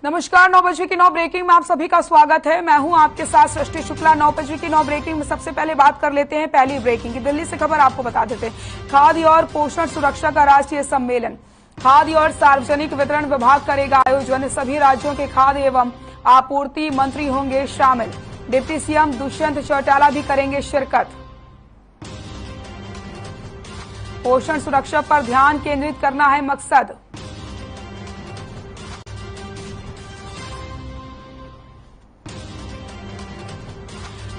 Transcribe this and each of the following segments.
नमस्कार, 9 बजे की 9 ब्रेकिंग में आप सभी का स्वागत है। मैं हूं आपके साथ सृष्टि शुक्ला। 9 बजे की 9 ब्रेकिंग में सबसे पहले बात कर लेते हैं पहली ब्रेकिंग की। दिल्ली से खबर आपको बता देते हैं। खाद्य और पोषण सुरक्षा का राष्ट्रीय सम्मेलन खाद्य और सार्वजनिक वितरण विभाग करेगा आयोजन। सभी राज्यों के खाद्य एवं आपूर्ति मंत्री होंगे शामिल। डिप्टी सीएम दुष्यंत चौटाला भी करेंगे शिरकत। पोषण सुरक्षा पर ध्यान केंद्रित करना है मकसद।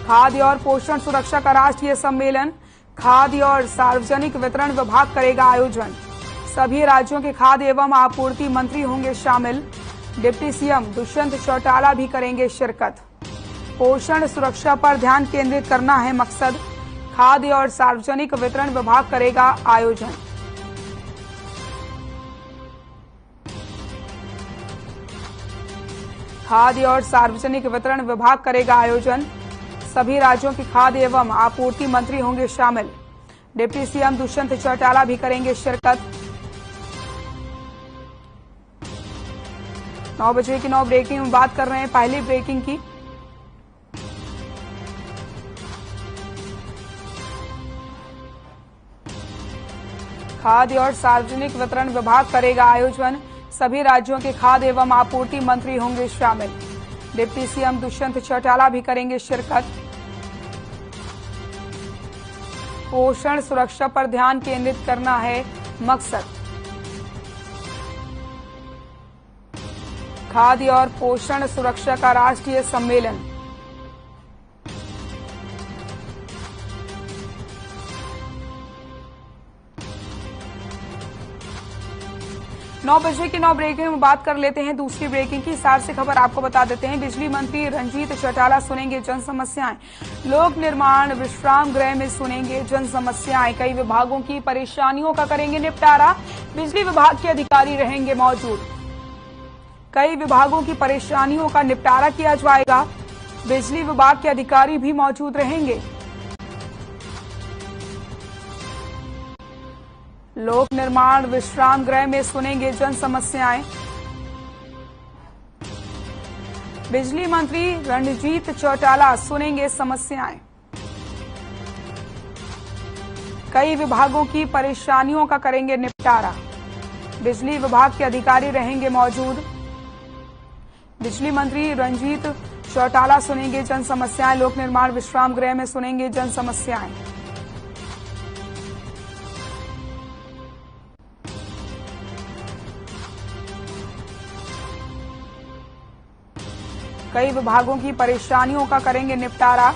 खाद्य और पोषण सुरक्षा का राष्ट्रीय सम्मेलन खाद्य और सार्वजनिक वितरण विभाग करेगा आयोजन। सभी राज्यों के खाद्य एवं आपूर्ति मंत्री होंगे शामिल। डिप्टी सीएम दुष्यंत चौटाला भी करेंगे शिरकत। पोषण सुरक्षा पर ध्यान केंद्रित करना है मकसद। खाद्य और सार्वजनिक वितरण विभाग करेगा आयोजन। खाद्य और सार्वजनिक वितरण विभाग करेगा आयोजन। सभी राज्यों के खाद्य एवं आपूर्ति मंत्री होंगे शामिल। डिप्टी सीएम दुष्यंत चौटाला भी करेंगे शिरकत। 9 बजे की 9 ब्रेकिंग में बात कर रहे हैं पहली ब्रेकिंग की। खाद्य और सार्वजनिक वितरण विभाग करेगा आयोजन। सभी राज्यों के खाद्य एवं आपूर्ति मंत्री होंगे शामिल। डिप्टी सीएम दुष्यंत चौटाला भी करेंगे शिरकत। पोषण सुरक्षा पर ध्यान केंद्रित करना है मकसद। खाद्य और पोषण सुरक्षा का राष्ट्रीय सम्मेलन 9 बजे की 9 ब्रेकिंग में बात कर लेते हैं दूसरी ब्रेकिंग की। हिसार से खबर आपको बता देते हैं। बिजली मंत्री रंजीत चौटाला सुनेंगे जन समस्याएं। लोक निर्माण विश्राम गृह में सुनेंगे जन समस्याएं। कई विभागों की परेशानियों का करेंगे निपटारा। बिजली विभाग के अधिकारी रहेंगे मौजूद। कई विभागों की परेशानियों का निपटारा किया जाएगा। बिजली विभाग के अधिकारी भी मौजूद रहेंगे। लोक निर्माण विश्राम गृह में सुनेंगे जन समस्याएं। बिजली मंत्री रणजीत चौटाला सुनेंगे समस्याएं। कई विभागों की परेशानियों का करेंगे निपटारा। बिजली विभाग के अधिकारी रहेंगे मौजूद। बिजली मंत्री रणजीत चौटाला सुनेंगे जन समस्याएं। लोक निर्माण विश्राम गृह में सुनेंगे जन समस्याएं। कई विभागों की परेशानियों का करेंगे निपटारा।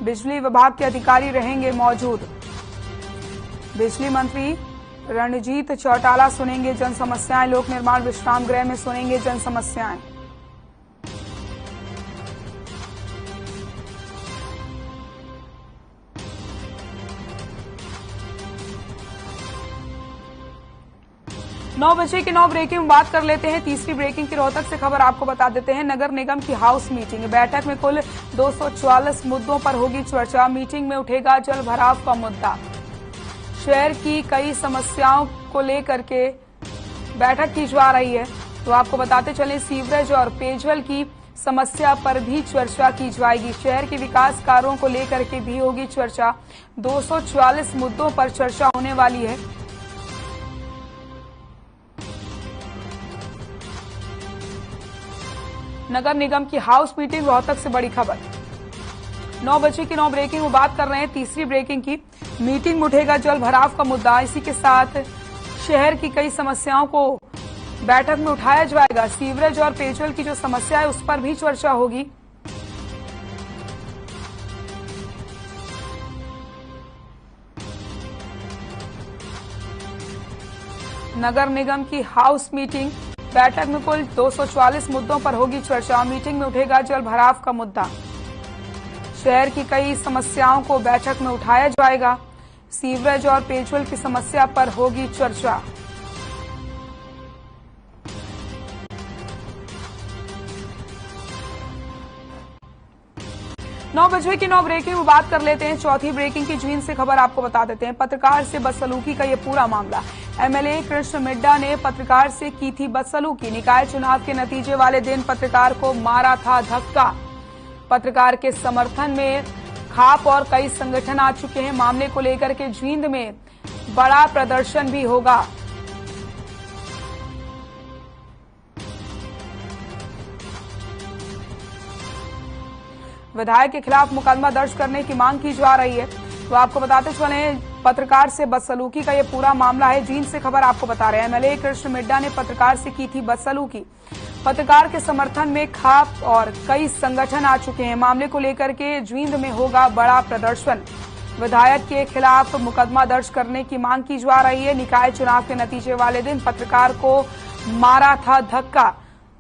बिजली विभाग के अधिकारी रहेंगे मौजूद। बिजली मंत्री रणजीत चौटाला सुनेंगे जन समस्याएं। लोक निर्माण विश्राम गृह में सुनेंगे जन समस्याएं। नौ बजे की 9 ब्रेकिंग में बात कर लेते हैं तीसरी ब्रेकिंग की। रोहतक से खबर आपको बता देते हैं। नगर निगम की हाउस मीटिंग बैठक में कुल 244 मुद्दों पर होगी चर्चा। मीटिंग में उठेगा जल भराव का मुद्दा। शहर की कई समस्याओं को लेकर के बैठक की जा रही है। तो आपको बताते चलें, सीवरेज और पेयजल की समस्या पर भी चर्चा की जाएगी। शहर के विकास कार्यों को लेकर के भी होगी चर्चा। 244 मुद्दों पर चर्चा होने वाली है। नगर निगम की हाउस मीटिंग रोहतक से बड़ी खबर। 9 बजे की 9 ब्रेकिंग में बात कर रहे हैं तीसरी ब्रेकिंग की। मीटिंग में उठेगा जल भराव का मुद्दा। इसी के साथ शहर की कई समस्याओं को बैठक में उठाया जाएगा। सीवरेज और पेयजल की जो समस्या है उस पर भी चर्चा होगी। नगर निगम की हाउस मीटिंग बैठक में कुल 244 मुद्दों पर होगी चर्चा। मीटिंग में उठेगा जल भराव का मुद्दा। शहर की कई समस्याओं को बैठक में उठाया जाएगा। सीवरेज और पेयजल की समस्या पर होगी चर्चा। नौ बजे की 9 ब्रेकिंग में बात कर लेते हैं चौथी ब्रेकिंग की। जींद से खबर आपको बता देते हैं। पत्रकार से बदसलूकी का ये पूरा मामला। एमएलए कृष्ण मिड्डा ने पत्रकार से की थी बदसलूकी। निकाय चुनाव के नतीजे वाले दिन पत्रकार को मारा था धक्का। पत्रकार के समर्थन में खाप और कई संगठन आ चुके हैं। मामले को लेकर के जींद में बड़ा प्रदर्शन भी होगा। विधायक के खिलाफ मुकदमा दर्ज करने की मांग की जा रही है। तो आपको बताते चले, पत्रकार से बदसलूकी का ये पूरा मामला है। जींद से खबर आपको बता रहे हैं। एमएलए कृष्ण मिड्डा ने पत्रकार से की थी बदसलूकी। पत्रकार के समर्थन में खाप और कई संगठन आ चुके हैं। मामले को लेकर के जींद में होगा बड़ा प्रदर्शन। विधायक के खिलाफ मुकदमा दर्ज करने की मांग की जा रही है। निकाय चुनाव के नतीजे वाले दिन पत्रकार को मारा था धक्का।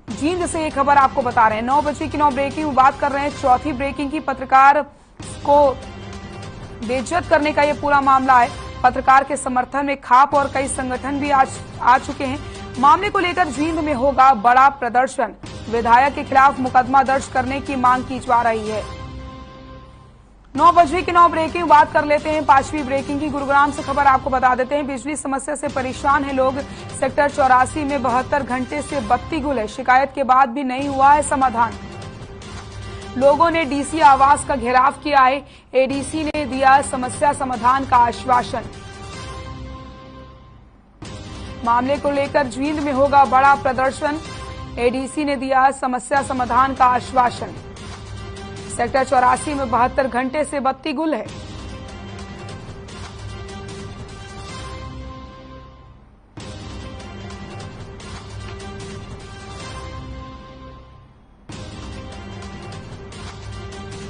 जींद से ये खबर आपको बता रहे हैं। 9 बजे की 9 ब्रेकिंग बात कर रहे हैं। चौथी ब्रेकिंग की पत्रकार को बेइज्जत करने का ये पूरा मामला है। पत्रकार के समर्थन में खाप और कई संगठन भी आ चुके हैं। मामले को लेकर जींद में होगा बड़ा प्रदर्शन। विधायक के खिलाफ मुकदमा दर्ज करने की मांग की जा रही है। 9 बजे की 9 ब्रेकिंग बात कर लेते हैं। 5वीं ब्रेकिंग की गुरुग्राम से खबर आपको बता देते हैं। बिजली समस्या से परेशान है लोग। सेक्टर 84 में 72 घंटे से बत्ती गुल है। शिकायत के बाद भी नहीं हुआ है समाधान। लोगों ने डीसी आवास का घेराव किया है। एडीसी ने दिया समस्या समाधान का आश्वासन। मामले को लेकर जींद में होगा बड़ा प्रदर्शन। एडीसी ने दिया समस्या समाधान का आश्वासन। सेक्टर 84 में 72 घंटे से बत्ती गुल है।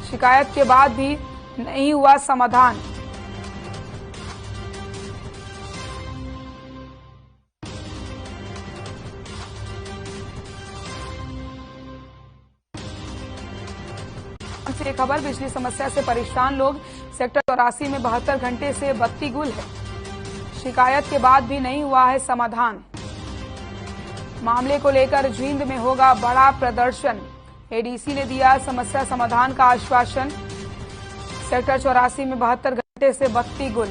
शिकायत के बाद भी नहीं हुआ समाधान। से खबर, बिजली समस्या से परेशान लोग। सेक्टर 84 में 72 घंटे से बत्ती गुल है। शिकायत के बाद भी नहीं हुआ है समाधान। मामले को लेकर जींद में होगा बड़ा प्रदर्शन। एडीसी ने दिया समस्या समाधान का आश्वासन। सेक्टर 84 में 72 घंटे से बत्ती गुल।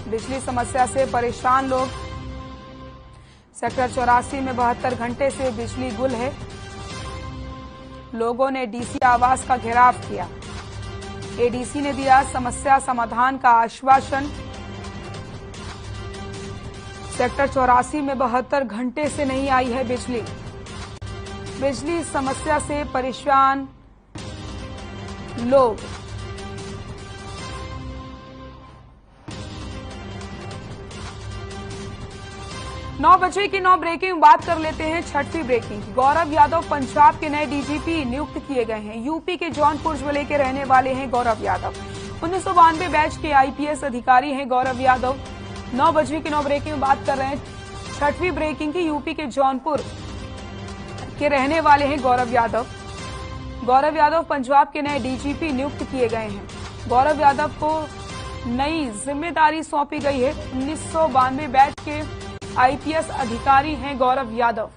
बिजली समस्या से परेशान लोग। सेक्टर 84 में 72 घंटे से बिजली गुल है। लोगों ने डीसी आवास का घेराव किया। एडीसी ने दिया समस्या समाधान का आश्वासन। सेक्टर 84 में 72 घंटे से नहीं आई है बिजली। बिजली समस्या से परेशान लोग। नौ बजे की 9 ब्रेकिंग बात कर लेते हैं। 6वीं ब्रेकिंग। गौरव यादव पंजाब के नए डीजीपी नियुक्त किए गए हैं। यूपी के जौनपुर जिले के रहने वाले हैं गौरव यादव। 1992 बैच के आईपीएस अधिकारी हैं गौरव यादव। 9 बजे की 9 ब्रेकिंग बात कर रहे हैं। 6वीं ब्रेकिंग की। यूपी के जौनपुर के रहने वाले हैं गौरव यादव। गौरव यादव पंजाब के नए डीजीपी नियुक्त किए गए हैं। गौरव यादव को नई जिम्मेदारी सौंपी गई है। 1992 बैच के आईपीएस अधिकारी हैं गौरव यादव।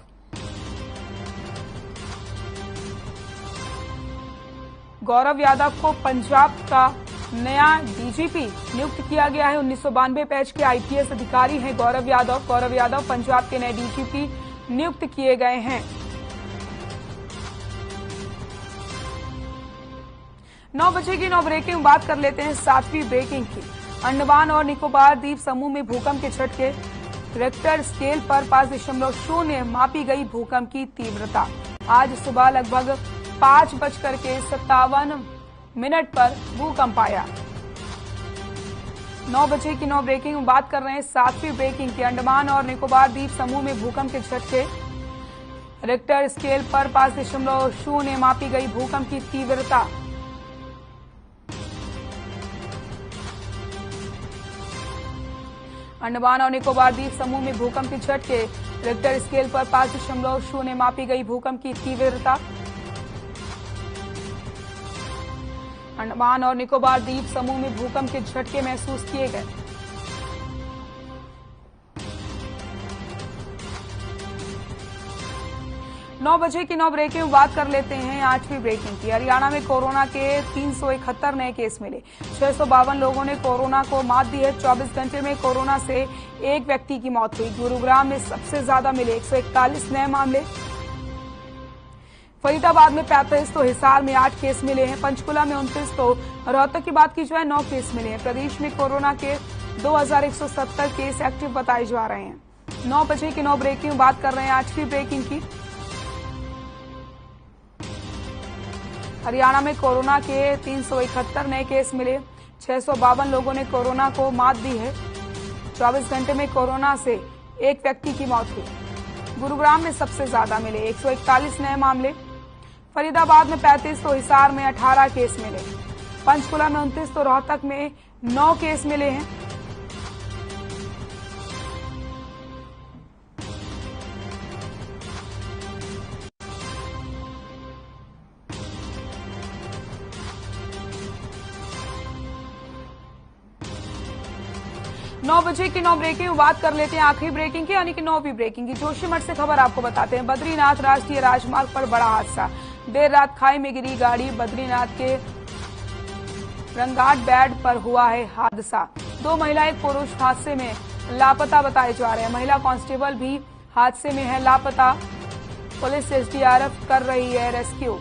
गौरव यादव को पंजाब का नया डीजीपी नियुक्त किया गया है। 1992 बैच के आईपीएस अधिकारी हैं गौरव यादव। गौरव यादव पंजाब के नए डीजीपी नियुक्त किए गए हैं। 9 बजे की 9 ब्रेकिंग बात कर लेते हैं। 7वीं ब्रेकिंग की। अंडमान और निकोबार द्वीप समूह में भूकंप के झटके। रिक्टर स्केल पर 5.0 मापी गई भूकंप की तीव्रता। आज सुबह लगभग 5:57 पर भूकंप आया। 9 बजे की 9 ब्रेकिंग में बात कर रहे हैं। 7वीं ब्रेकिंग की। अंडमान और निकोबार द्वीप समूह में भूकंप के झटके। रिक्टर स्केल पर 5.0 मापी गई भूकंप की तीव्रता। अंडमान और निकोबार द्वीप समूह में भूकंप के झटके। रिक्टर स्केल पर 5.0 मापी गई भूकंप की तीव्रता। अंडमान और निकोबार द्वीप समूह में भूकंप के झटके महसूस किए गए। 9 बजे की 9 ब्रेकिंग में बात कर लेते हैं 8वीं ब्रेकिंग की। हरियाणा में कोरोना के 371 नए केस मिले। 652 लोगों ने कोरोना को मात दी है। 24 घंटे में कोरोना से एक व्यक्ति की मौत हुई। गुरुग्राम में सबसे ज्यादा मिले 141 नए मामले। फरीदाबाद में 35 तो हिसार में 8 केस मिले हैं। पंचकुला में 29 तो रोहतक की बात की जाए 9 केस मिले हैं। प्रदेश में कोरोना के 2170 केस एक्टिव बताए जा रहे हैं। 9 बजे की 9 ब्रेकिंग में बात कर रहे हैं 8वीं ब्रेकिंग की। हरियाणा में कोरोना के 371 नए केस मिले। 652 लोगों ने कोरोना को मात दी है। 24 घंटे में कोरोना से एक व्यक्ति की मौत हुई। गुरुग्राम में सबसे ज्यादा मिले 141 नए मामले। फरीदाबाद में 35 तो हिसार में 18 केस मिले। पंचकुला में 29 तो रोहतक में 9 केस मिले हैं। नौ बजे की 9 ब्रेकिंग में बात कर लेते हैं आखिरी ब्रेकिंग की यानी कि 9वीं ब्रेकिंग की। जोशीमठ से खबर आपको बताते हैं। बद्रीनाथ राष्ट्रीय राजमार्ग पर बड़ा हादसा। देर रात खाई में गिरी गाड़ी। बद्रीनाथ के रंगाट बैड पर हुआ है हादसा। 2 महिला एक पुरुष हादसे में लापता बताए जा रहे हैं। महिला कांस्टेबल भी हादसे में है लापता। पुलिस एसडीआरएफ कर रही है रेस्क्यू।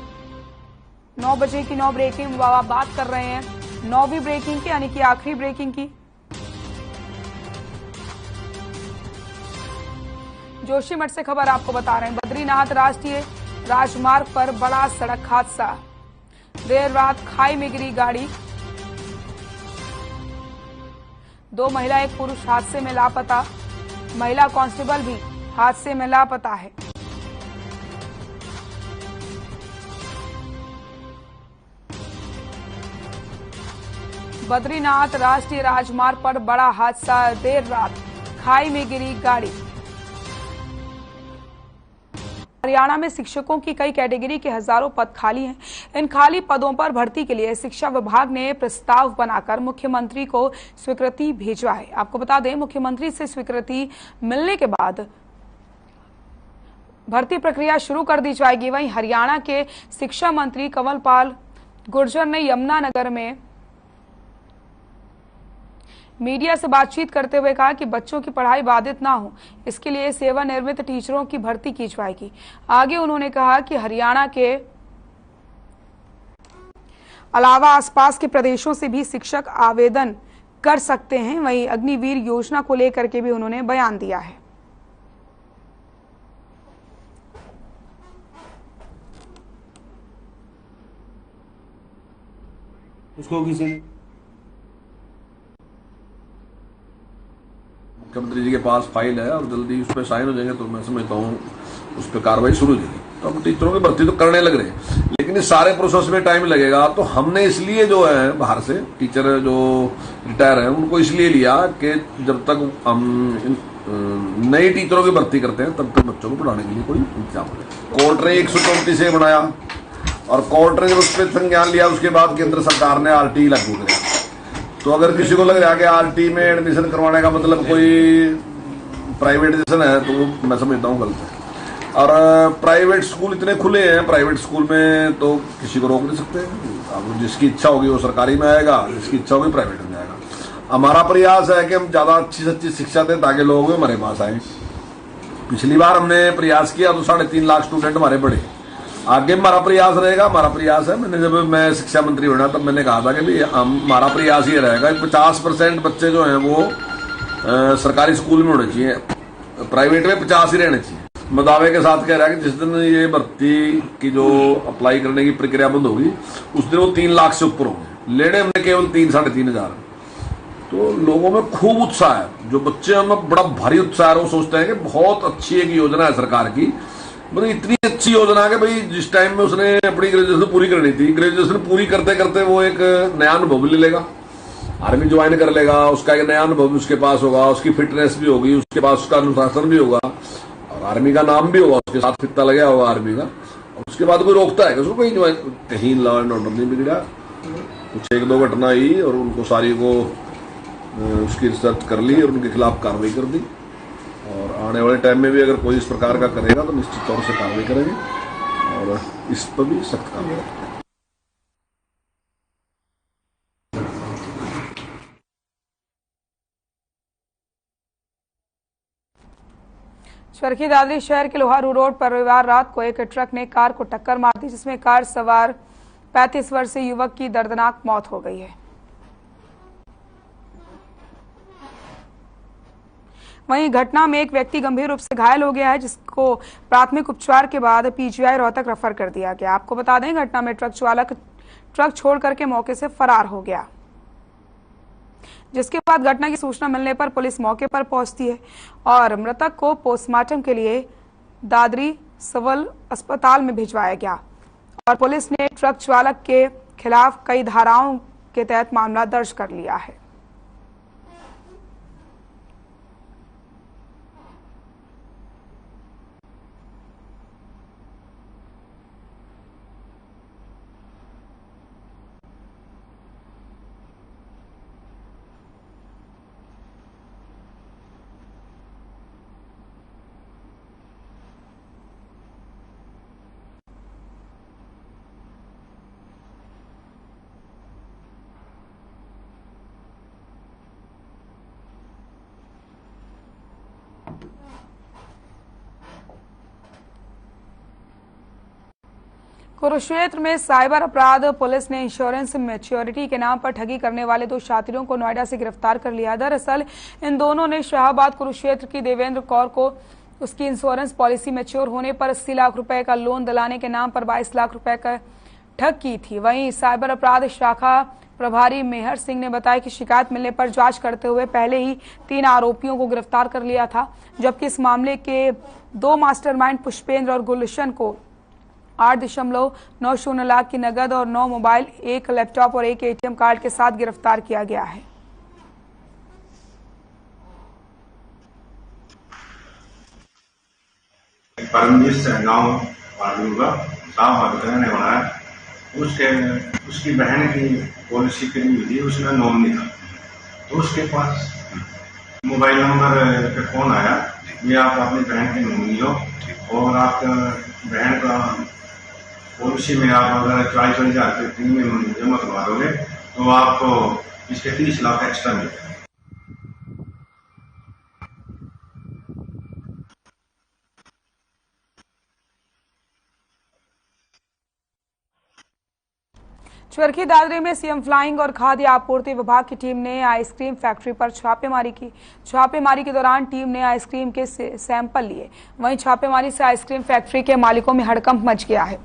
9 बजे की 9 ब्रेकिंग में बात कर रहे हैं 9वीं ब्रेकिंग की यानी कि आखिरी ब्रेकिंग की। जोशीमठ से खबर आपको बता रहे हैं। बद्रीनाथ राष्ट्रीय राजमार्ग पर बड़ा सड़क हादसा। देर रात खाई में गिरी गाड़ी। 2 महिला एक पुरुष हादसे में लापता। महिला कांस्टेबल भी हादसे में लापता है। बद्रीनाथ राष्ट्रीय राजमार्ग पर बड़ा हादसा। देर रात खाई में गिरी गाड़ी। हरियाणा में शिक्षकों की कई कैटेगरी के हजारों पद खाली हैं। इन खाली पदों पर भर्ती के लिए शिक्षा विभाग ने प्रस्ताव बनाकर मुख्यमंत्री को स्वीकृति भेजा है। आपको बता दें मुख्यमंत्री से स्वीकृति मिलने के बाद भर्ती प्रक्रिया शुरू कर दी जाएगी। वहीं हरियाणा के शिक्षा मंत्री कंवरपाल गुर्जर ने यमुनानगर में मीडिया से बातचीत करते हुए कहा कि बच्चों की पढ़ाई बाधित ना हो, इसके लिए सेवानिवृत्त टीचरों की भर्ती की जाएगी। आगे उन्होंने कहा कि हरियाणा के अलावा आसपास के प्रदेशों से भी शिक्षक आवेदन कर सकते हैं। वहीं अग्निवीर योजना को लेकर के भी उन्होंने बयान दिया है। उसको किसी मुख्यमंत्री जी के पास फाइल है और जल्दी उस पर साइन हो जाएंगे तो मैं समझता हूँ उस पर कार्रवाई शुरू हो जाएगी। तो हम टीचरों की भर्ती तो करने लग रहे हैं, लेकिन इस सारे प्रोसेस में टाइम लगेगा। तो हमने इसलिए जो है बाहर से टीचर जो रिटायर हैं उनको इसलिए लिया कि जब तक हम नई टीचरों की भर्ती करते हैं तब तक बच्चों को पढ़ाने के लिए कोई इंतजाम हो। कोर्ट ने 134 बनाया और कोर्ट ने जब उस पर संज्ञान लिया उसके बाद केंद्र सरकार ने RT लागू किया। तो अगर किसी को लग रहा है कि RT में एडमिशन करवाने का मतलब कोई प्राइवेटाइजेशन है तो मैं समझता हूँ गलत है। और प्राइवेट स्कूल इतने खुले हैं, प्राइवेट स्कूल में तो किसी को रोक नहीं सकते। अब जिसकी इच्छा होगी वो सरकारी में आएगा, जिसकी इच्छा होगी प्राइवेट में जाएगा। हमारा प्रयास है कि हम ज्यादा अच्छी से अच्छी शिक्षा दें ताकि लोग हमारे पास आए। पिछली बार हमने प्रयास किया तो 3.5 लाख स्टूडेंट हमारे बढ़े। आगे हमारा प्रयास रहेगा। हमारा प्रयास है, जब मैं शिक्षा मंत्री बना तब मैंने कहा था कि भाई हमारा प्रयास ये रहेगा 50% बच्चे जो हैं वो सरकारी स्कूल में होने चाहिए, प्राइवेट में 50 ही रहने चाहिए। मैं दावे के साथ कह रहा है कि जिस दिन ये भर्ती की जो अप्लाई करने की प्रक्रिया बंद होगी उस दिन वो 3 लाख से ऊपर होंगे। लेने हमने केवल 3-3.5 हजार। तो लोगों में खूब उत्साह है। जो बच्चे में बड़ा भारी उत्साह है, वो सोचते हैं कि बहुत अच्छी एक योजना है सरकार की। मतलब इतनी अच्छी योजना है कि भाई जिस टाइम में उसने अपनी ग्रेजुएशन पूरी करनी थी, ग्रेजुएशन पूरी करते करते वो एक नया अनुभव ले लेगा, आर्मी ज्वाइन कर लेगा, उसका एक नया अनुभव उसके पास होगा, उसकी फिटनेस भी होगी, उसके पास उसका अनुशासन भी होगा और आर्मी का नाम भी होगा, उसके साथ फित्ता लगा होगा आर्मी का। और उसके बाद कोई रोकता है कि उसको कोई कहीं लॉ एंड ऑर्डर नहीं बिगड़ा, कुछ 1-2 घटना आई और उनको सारी को उसकी रिसर्च कर ली और उनके खिलाफ कार्रवाई कर दी और आने वाले टाइम में भी अगर कोई इस प्रकार का करेगा तो निश्चित तौर से कार्रवाई करेंगे और इस पर भी सख्त कार्रवाई करेंगे। चरखी दादरी शहर के लोहारू रोड पर रविवार रात को एक ट्रक ने कार को टक्कर मार दी, जिसमें कार सवार 35 वर्षीय युवक की दर्दनाक मौत हो गई है। वहीं घटना में एक व्यक्ति गंभीर रूप से घायल हो गया है, जिसको प्राथमिक उपचार के बाद पीजीआई रोहतक रेफर कर दिया गया। आपको बता दें, घटना में ट्रक चालक ट्रक छोड़ करके मौके से फरार हो गया, जिसके बाद घटना की सूचना मिलने पर पुलिस मौके पर पहुंचती है और मृतक को पोस्टमार्टम के लिए दादरी सिविल अस्पताल में भिजवाया गया और पुलिस ने ट्रक चालक के खिलाफ कई धाराओं के तहत मामला दर्ज कर लिया है। कुरुक्षेत्र में साइबर अपराध पुलिस ने इंश्योरेंस मैच्योरिटी के नाम पर ठगी करने वाले 2 शातिरों को नोएडा से गिरफ्तार कर लिया। दरअसल इन दोनों ने शाहबाद कुरुक्षेत्र की देवेंद्र कौर को उसकी इंश्योरेंस पॉलिसी मैच्योर होने पर 80 लाख रुपए का लोन दिलाने के नाम पर 22 लाख रुपए का ठग की थी। वहीं साइबर अपराध शाखा प्रभारी मेहर सिंह ने बताया कि शिकायत मिलने पर जांच करते हुए पहले ही 3 आरोपियों को गिरफ्तार कर लिया था, जबकि इस मामले के 2 मास्टरमाइंड पुष्पेंद्र और गुलशन को 8.90 लाख की नगद और 9 मोबाइल, 1 लैपटॉप और 1 एटीएम कार्ड के साथ गिरफ्तार किया गया है। परमजीत सहगांव का साहब रहने वाला है, उसकी बहन की पॉलिसी करी हुई थी, उसमें नॉमिनी था, तो उसके पास मोबाइल नंबर पे फोन आया, ये आप अपनी बहन के नॉमिनी हो और आपका बहन का पॉलिसी में आप अगर 40,000 के प्रीमियम जमा करवा दोगे तो आपको इसके 30 लाख एक्स्ट्रा मिलेगा। चरखी दादरी में सीएम फ्लाइंग और खाद्य आपूर्ति विभाग की टीम ने आइसक्रीम फैक्ट्री पर छापेमारी की। छापेमारी के दौरान टीम ने आइसक्रीम के सैंपल लिए। वहीं छापेमारी से आइसक्रीम फैक्ट्री के मालिकों में हड़कंप मच गया है।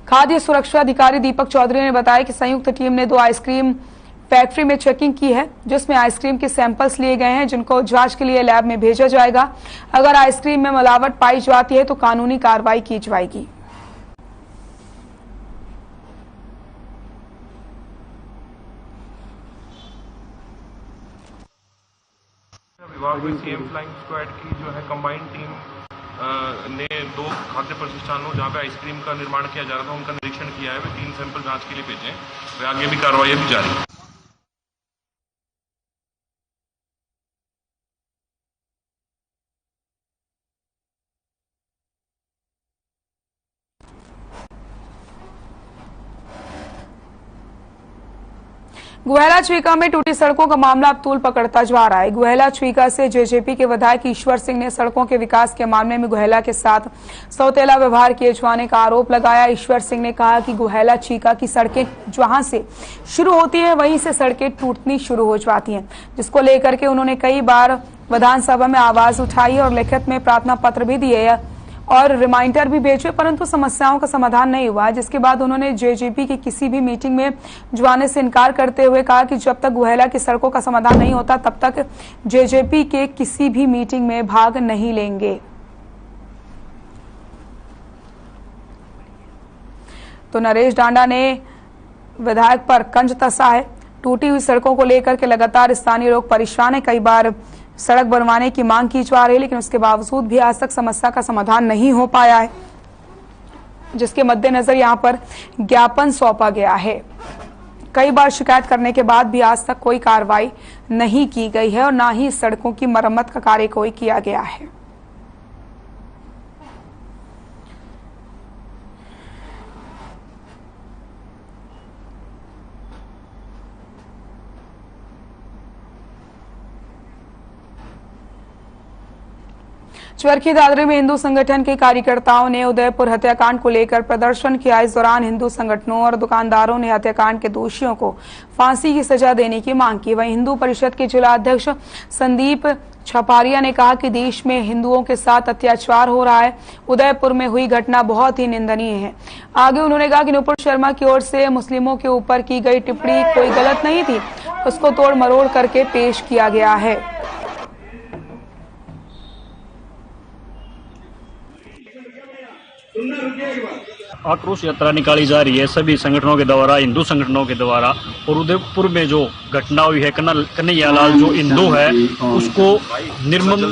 खाद्य सुरक्षा अधिकारी दीपक चौधरी ने बताया कि संयुक्त टीम ने 2 आइसक्रीम फैक्ट्री में चेकिंग की है, जिसमें आइसक्रीम के सैंपल्स लिए गए हैं, जिनको जांच के लिए लैब में भेजा जाएगा। अगर आइसक्रीम में मिलावट पाई जाती है तो कानूनी कार्रवाई की जाएगी। विभाग में सीएम फ्लाइंग स्क्वाड की जो है कंबाइंड टीम ने 2 खाद्य प्रतिष्ठानों जहां पे आइसक्रीम का निर्माण किया जा रहा था उनका निरीक्षण किया है। वे 3 सैंपल जांच के लिए भेजे हैं। वे आगे भी कार्रवाई अभी जारी है। गुहेला छुईका में टूटी सड़कों का मामला अब तूल पकड़ता जा रहा है। गुहेला छुईका से जेजेपी के विधायक ईश्वर सिंह ने सड़कों के विकास के मामले में गुहेला के साथ सौतेला व्यवहार किए जाने का आरोप लगाया। ईश्वर सिंह ने कहा कि गुहेला छुईका की सड़कें जहां से शुरू होती है वहीं से सड़कें टूटनी शुरू हो जाती हैं, जिसको लेकर के उन्होंने कई बार विधानसभा में आवाज उठाई और लिखित में प्रार्थना पत्र भी दिए और रिमाइंडर भी भेजे, परंतु समस्याओं का समाधान नहीं हुआ। जिसके बाद उन्होंने जेजेपी की किसी भी मीटिंग में जाने से इनकार करते हुए कहा कि जब तक गुहेला की सड़कों का समाधान नहीं होता तब तक जेजेपी के किसी भी मीटिंग में भाग नहीं लेंगे। तो नरेश डांडा ने विधायक पर कंज कसा है। टूटी हुई सड़कों को लेकर के लगातार स्थानीय लोग परेशान है। कई बार सड़क बनवाने की मांग की जा रही है, लेकिन उसके बावजूद भी आज तक समस्या का समाधान नहीं हो पाया है, जिसके मद्देनजर यहां पर ज्ञापन सौंपा गया है। कई बार शिकायत करने के बाद भी आज तक कोई कार्रवाई नहीं की गई है और न ही सड़कों की मरम्मत का कार्य कोई किया गया है। चरखी दादरी में हिंदू संगठन के कार्यकर्ताओं ने उदयपुर हत्याकांड को लेकर प्रदर्शन किया। इस दौरान हिंदू संगठनों और दुकानदारों ने हत्याकांड के दोषियों को फांसी की सजा देने की मांग की। वहीं हिंदू परिषद के जिला अध्यक्ष संदीप छपारिया ने कहा कि देश में हिंदुओं के साथ अत्याचार हो रहा है। उदयपुर में हुई घटना बहुत ही निंदनीय है। आगे उन्होंने कहा कि नुपुर शर्मा की ओर से मुस्लिमों के ऊपर की गई टिप्पणी कोई गलत नहीं थी, उसको तोड़ मरोड़ करके पेश किया गया है। आक्रोश यात्रा निकाली जा रही है सभी संगठनों के द्वारा, हिंदू संगठनों के द्वारा। और उदयपुर में जो घटना हुई है, कन्हैयालाल जो हिंदू है उसको निर्मम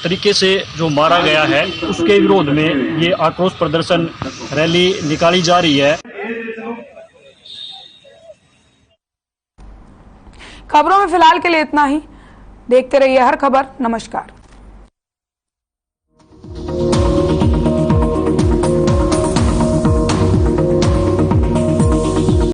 तरीके से जो मारा गया है, उसके विरोध में ये आक्रोश प्रदर्शन रैली निकाली जा रही है। खबरों में फिलहाल के लिए इतना ही। देखते रहिए हर खबर। नमस्कार।